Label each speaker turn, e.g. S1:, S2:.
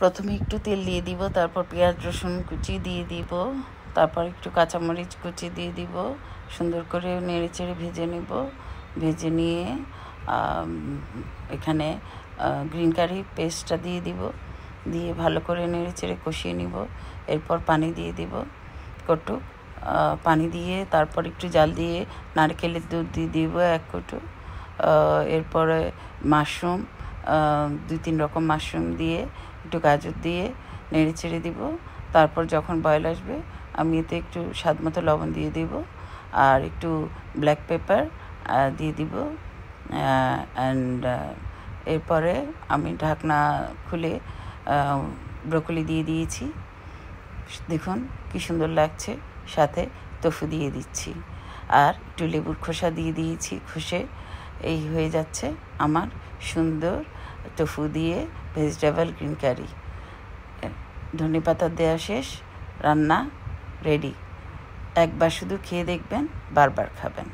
S1: প্রথমে একটু তেল দিয়ে দিব, তারপর পেঁয়াজ রসুন কুচি দিয়ে দিব, তারপর একটু কাঁচামরিচ কুচি দিয়ে দিব, সুন্দর করে নেড়েচেড়ে ভেজে নেব। ভেজে নিয়ে এখানে গ্রিন কারি পেস্টটা দিয়ে দিব, দিয়ে ভালো করে নেড়েচেড়ে কষিয়ে নিব। এরপর পানি দিয়ে দিব কটু, পানি দিয়ে তারপর একটু জাল দিয়ে নারকেলের দুধ দিয়ে দিব 1 কটু। এরপরে মাশরুম 2-3 রকম মাশরুম দিয়ে একটু গাজর দিয়ে নেড়ে ছেড়ে দিব। তারপর যখন বয়েল আসবে আমি এতে একটু স্বাদ মতো লবণ দিয়ে দিব আর একটু ব্ল্যাক পেপার দিয়ে দিব। অ্যান্ড এরপরে আমি ঢাকনা খুলে ব্রোকলি দিয়ে দিয়েছি। দেখুন কি সুন্দর লাগছে, সাথে টফু দিয়ে দিচ্ছি আর একটু লেবুর খোসা দিয়ে দিয়েছি খসে। এই হয়ে যাচ্ছে আমার সুন্দর টফু দিয়ে ভেজিটেবল গ্রিন কারি। ধনেপাতা দেওয়া শেষ, রান্না রেডি। একবার শুধু খেয়ে দেখবেন, বারবার খাবেন।